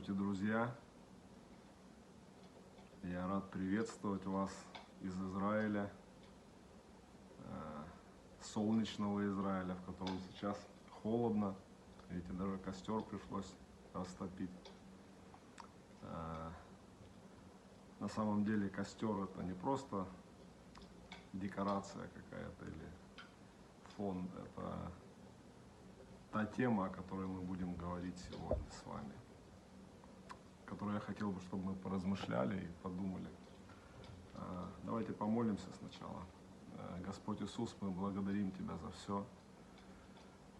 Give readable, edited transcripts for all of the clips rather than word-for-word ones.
Здравствуйте, друзья! Я рад приветствовать вас из Израиля, солнечного Израиля, в котором сейчас холодно. Видите, даже костер пришлось растопить. На самом деле костер — это не просто декорация какая-то или фон, это та тема, о которой мы будем говорить сегодня с вами, которую я хотел бы, чтобы мы поразмышляли и подумали. Давайте помолимся сначала. Господь Иисус, мы благодарим Тебя за все.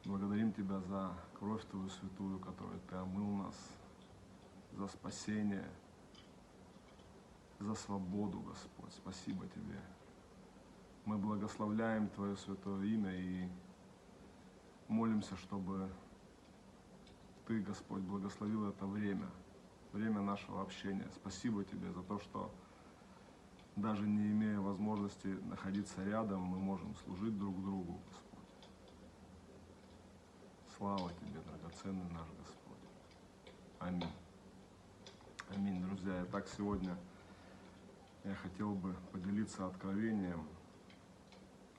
Благодарим Тебя за кровь Твою святую, которой Ты омыл нас, за спасение, за свободу, Господь. Спасибо Тебе. Мы благословляем Твое святое имя и молимся, чтобы Ты, Господь, благословил это время нашего общения. Спасибо Тебе за то, что даже не имея возможности находиться рядом, мы можем служить друг другу, Господь. Слава Тебе, драгоценный наш Господь. Аминь. Аминь, друзья. Итак, сегодня я хотел бы поделиться откровением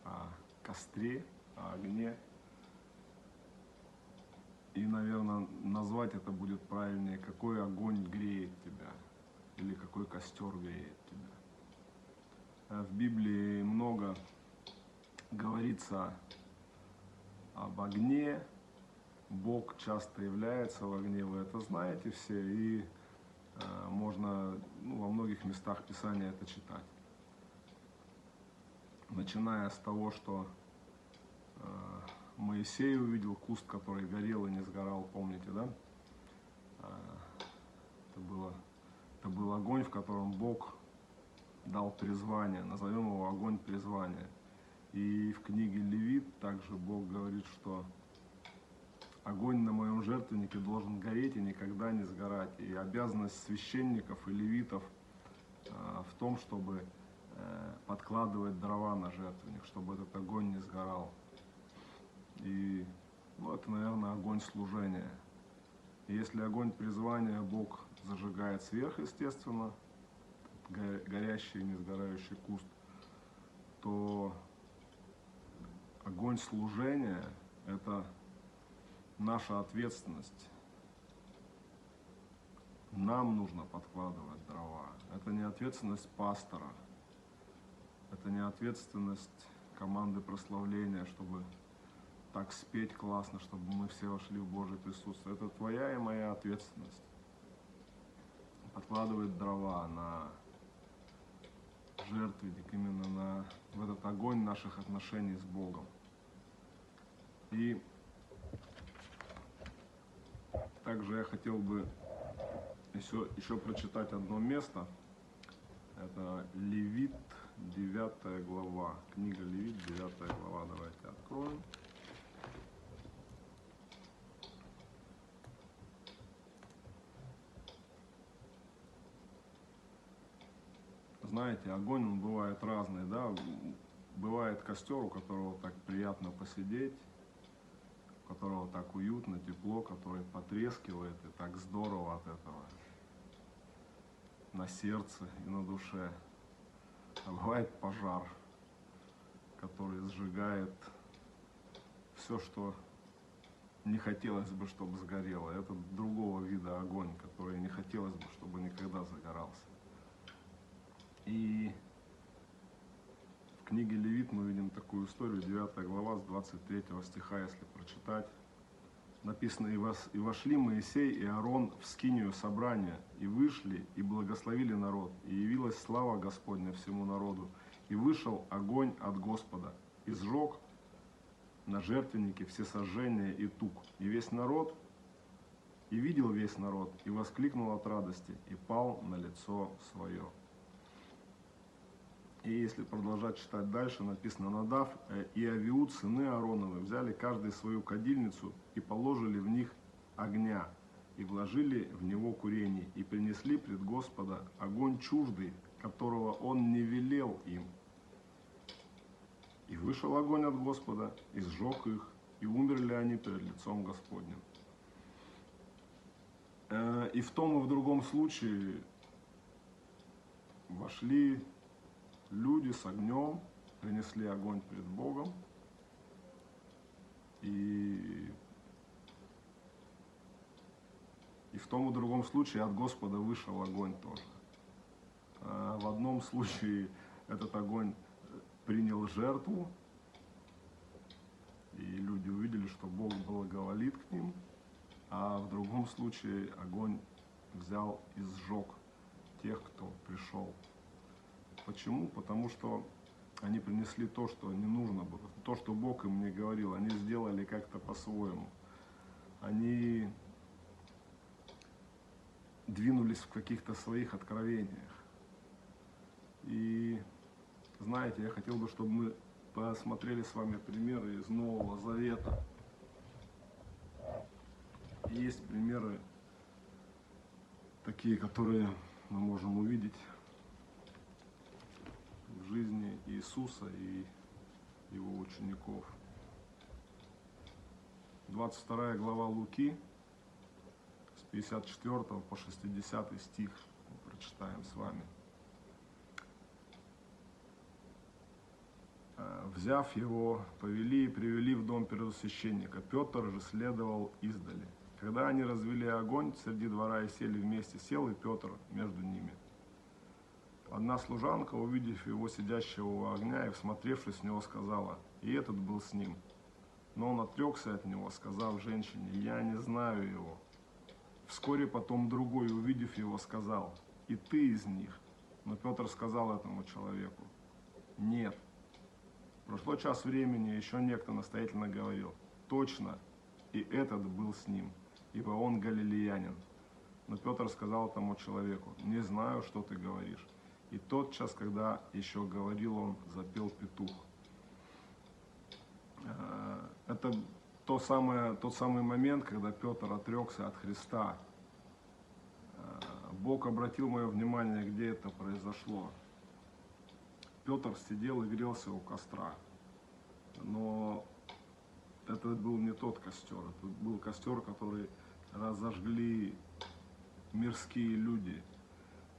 о костре, о огне. И, наверное, назвать это будет правильнее: какой огонь греет тебя, или какой костер греет тебя. В Библии много говорится об огне. Бог часто является в огне, вы это знаете все, и можно во многих местах Писания это читать. Начиная с того, что Моисей увидел куст, который горел и не сгорал, помните, да? Это был огонь, в котором Бог дал призвание, назовем его огонь призвания. И в книге Левит также Бог говорит, что огонь на моем жертвеннике должен гореть и никогда не сгорать. И обязанность священников и левитов в том, чтобы подкладывать дрова на жертвенник, чтобы этот огонь не сгорал. И это, наверное, огонь служения. И если огонь призвания Бог зажигает сверхъестественно, горящий и не сгорающий куст, то огонь служения — это наша ответственность. Нам нужно подкладывать дрова. Это не ответственность пастора, это не ответственность команды прославления, чтобы так спеть классно, чтобы мы все вошли в Божье присутствие. Это твоя и моя ответственность. Подкладывать дрова на жертвенник, именно в этот огонь наших отношений с Богом. И также я хотел бы еще прочитать одно место. Это Левит, 9 глава. Книга Левит, 9 глава. Давайте откроем. Знаете, огонь, он бывает разный, да? Бывает костер, у которого так приятно посидеть, у которого так уютно, тепло, который потрескивает, и так здорово от этого на сердце и на душе. А бывает пожар, который сжигает все, что не хотелось бы, чтобы сгорело. Это другого вида огонь, который не хотелось бы, чтобы никогда загорался. И в книге Левит мы видим такую историю, 9 глава, с 23 стиха, если прочитать. Написано: «И вошли Моисей и Аарон в скинию собрания, и вышли, и благословили народ, и явилась слава Господня всему народу, и вышел огонь от Господа, и сжег на жертвеннике все сожжения и тук. И весь народ, и видел весь народ, и воскликнул от радости, и пал на лицо свое». И если продолжать читать дальше, написано: «Надав и Авиуд, сыны Аароновы, взяли каждый свою кадильницу и положили в них огня, и вложили в него курение, и принесли пред Господа огонь чуждый, которого он не велел им. И вышел огонь от Господа, и сжег их, и умерли они перед лицом Господним». И в том и в другом случае вошли люди с огнем, принесли огонь перед Богом, и в том и другом случае от Господа вышел огонь тоже. В одном случае этот огонь принял жертву, и люди увидели, что Бог благоволит к ним, а в другом случае огонь взял и сжег тех, кто пришел. Почему? Потому что они принесли то, что не нужно было, то, что Бог им не говорил, они сделали как-то по-своему. Они двинулись в каких-то своих откровениях. И знаете, я хотел бы, чтобы мы посмотрели с вами примеры из Нового Завета. Есть примеры такие, которые мы можем увидеть в жизни Иисуса и его учеников. 22 глава Луки, с 54 по 60 стих мы прочитаем с вами. Взяв его, повели и привели в дом первосвященника. Петр же следовал издали. Когда они развели огонь среди двора и сели вместе, сел и Петр между ними. Одна служанка, увидев его сидящего у огня и всмотревшись в него, сказала: «И этот был с ним». Но он отрекся от него, сказав женщине: «Я не знаю его». Вскоре потом другой, увидев его, сказал: «И ты из них». Но Петр сказал этому человеку: «Нет». Прошло час времени, еще некто настоятельно говорил: «Точно, и этот был с ним, ибо он галилеянин». Но Петр сказал тому человеку: «Не знаю, что ты говоришь». И тотчас, когда еще говорил он, запел петух. Это тот самый момент, когда Петр отрекся от Христа. Бог обратил мое внимание, где это произошло. Петр сидел и грелся у костра, но это был не тот костер, это был костер, который разожгли мирские люди.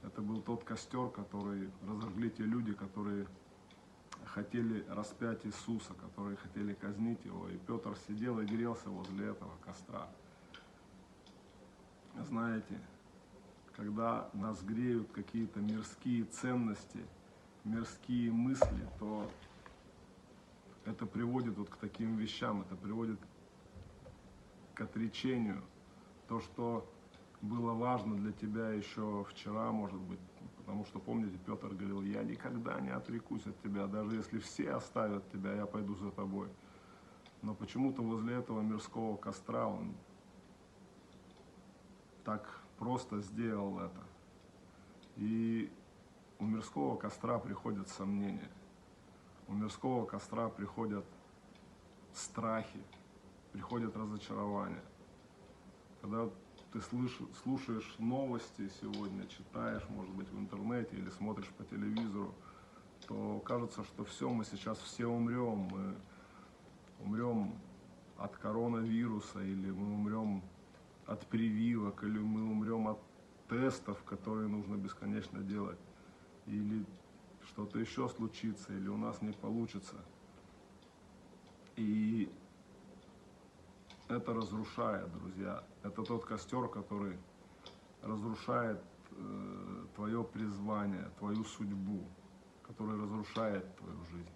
Это был тот костер, который разожгли те люди, которые хотели распять Иисуса, которые хотели казнить его. И Петр сидел и грелся возле этого костра. Знаете, когда нас греют какие-то мирские ценности, мирские мысли, то это приводит вот к таким вещам, это приводит к отречению. То, что было важно для тебя еще вчера, может быть, потому что, помните, Петр говорил: «Я никогда не отрекусь от тебя, даже если все оставят тебя, я пойду за тобой». Но почему-то возле этого мирского костра он так просто сделал это. И у мирского костра приходят сомнения, у мирского костра приходят страхи, приходят разочарования. Когда ты слушаешь новости сегодня, читаешь, может быть, в интернете или смотришь по телевизору, то кажется, что все, мы сейчас все умрем, мы умрем от коронавируса, или мы умрем от прививок, или мы умрем от тестов, которые нужно бесконечно делать, или что-то еще случится, или у нас не получится. И это разрушает, друзья. Это тот костер, который разрушает твое призвание, твою судьбу, который разрушает твою жизнь.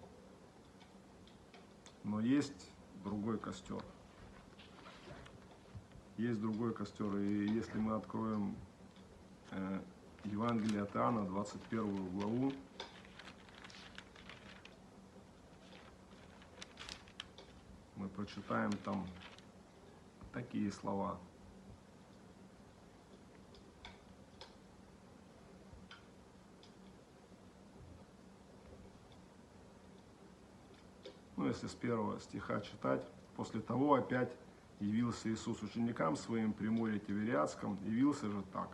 Но есть другой костер. Есть другой костер. И если мы откроем Евангелие от Иоанна, 21 главу, мы прочитаем там такие слова. Ну, если с 1 стиха читать. «После того опять явился Иисус ученикам своим при море Тивериадском. Явился же так.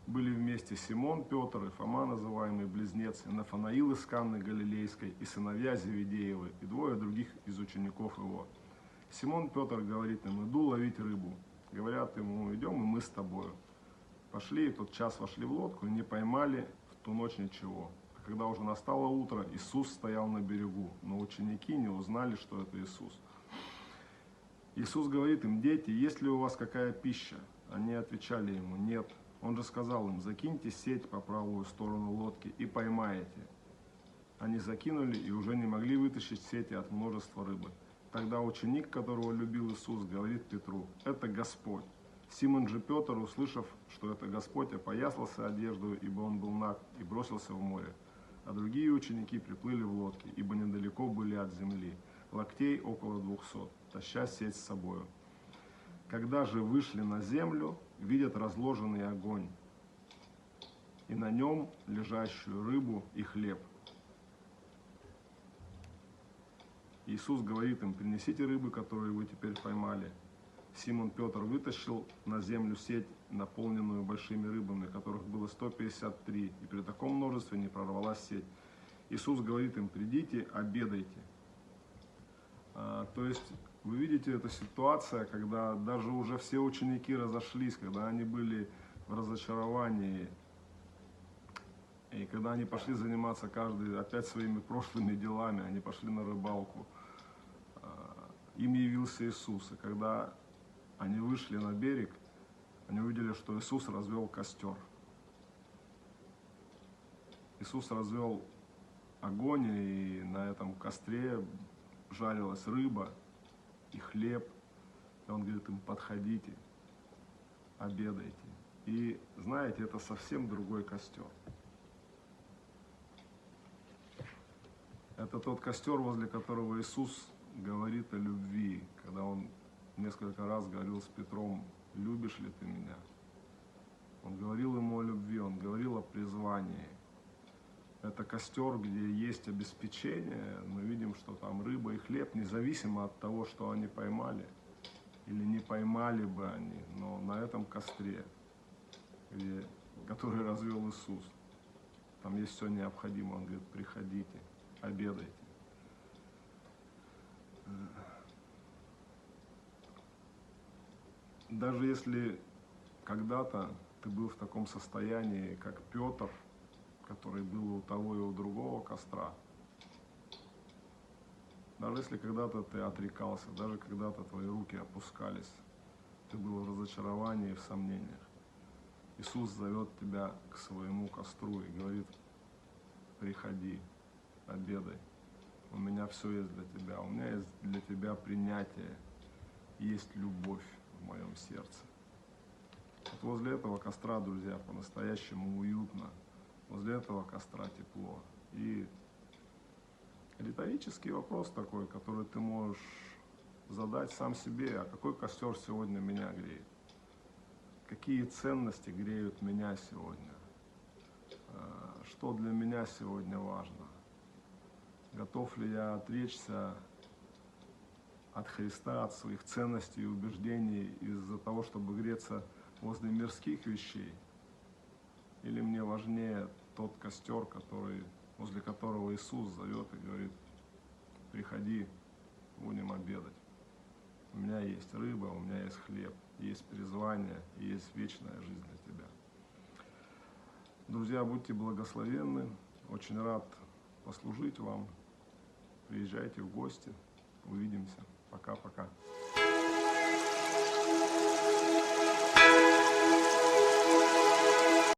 Были вместе Симон, Петр и Фома, называемый Близнец, и Нафанаил из Канны Галилейской, и сыновья Зеведеевы, и двое других из учеников его. Симон Петр говорит им: иду ловить рыбу. Говорят ему: идем и мы с тобою. Пошли, и тот час вошли в лодку и не поймали в ту ночь ничего. А когда уже настало утро, Иисус стоял на берегу, но ученики не узнали, что это Иисус. Иисус говорит им: дети, есть ли у вас какая пища? Они отвечали ему: нет. Он же сказал им: закиньте сеть по правую сторону лодки и поймаете. Они закинули и уже не могли вытащить сети от множества рыбы. Тогда ученик, которого любил Иисус, говорит Петру: это Господь. Симон же Петр, услышав, что это Господь, опоясался одеждою, ибо он был наг, и бросился в море. А другие ученики приплыли в лодке, ибо недалеко были от земли, локтей около 200, таща сеть с собою. Когда же вышли на землю, видят разложенный огонь, и на нем лежащую рыбу и хлеб. Иисус говорит им: принесите рыбы, которые вы теперь поймали. Симон Петр вытащил на землю сеть, наполненную большими рыбами, которых было 153, и при таком множестве не прорвалась сеть. Иисус говорит им: придите, обедайте. То есть вы видите, эта ситуация, когда даже уже все ученики разошлись, когда они были в разочаровании, и когда они пошли заниматься каждый опять своими прошлыми делами, они пошли на рыбалку, им явился Иисус. И когда они вышли на берег, они увидели, что Иисус развел костер. Иисус развел огонь, и на этом костре жарилась рыба и хлеб. И он говорит им: подходите, обедайте. И знаете, это совсем другой костер. Это тот костер, возле которого Иисус говорит о любви, когда он несколько раз говорил с Петром: любишь ли ты меня? Он говорил ему о любви, он говорил о призвании. Это костер, где есть обеспечение. Мы видим, что там рыба и хлеб, независимо от того, что они поймали или не поймали бы они, но на этом костре, который развел Иисус, там есть все необходимое. Он говорит: приходите, обедайте. Даже если когда-то ты был в таком состоянии, как Петр, который был у того и у другого костра, даже если когда-то ты отрекался, даже когда-то твои руки опускались, ты был в разочаровании и в сомнениях, Иисус зовет тебя к своему костру и говорит: приходи, обедай, у меня все есть для тебя, у меня есть для тебя принятие, есть любовь в моем сердце. Вот возле этого костра, друзья, по-настоящему уютно, возле этого костра тепло. И риторический вопрос такой, который ты можешь задать сам себе: а какой костер сегодня меня греет? Какие ценности греют меня сегодня? Что для меня сегодня важно? Готов ли я отречься от Христа, от своих ценностей и убеждений из-за того, чтобы греться возле мирских вещей? Или мне важнее тот костер, возле которого Иисус зовет и говорит: приходи, будем обедать. У меня есть рыба, у меня есть хлеб, есть призвание, и есть вечная жизнь для тебя. Друзья, будьте благословенны. Очень рад послужить вам. Приезжайте в гости. Увидимся. Пока-пока.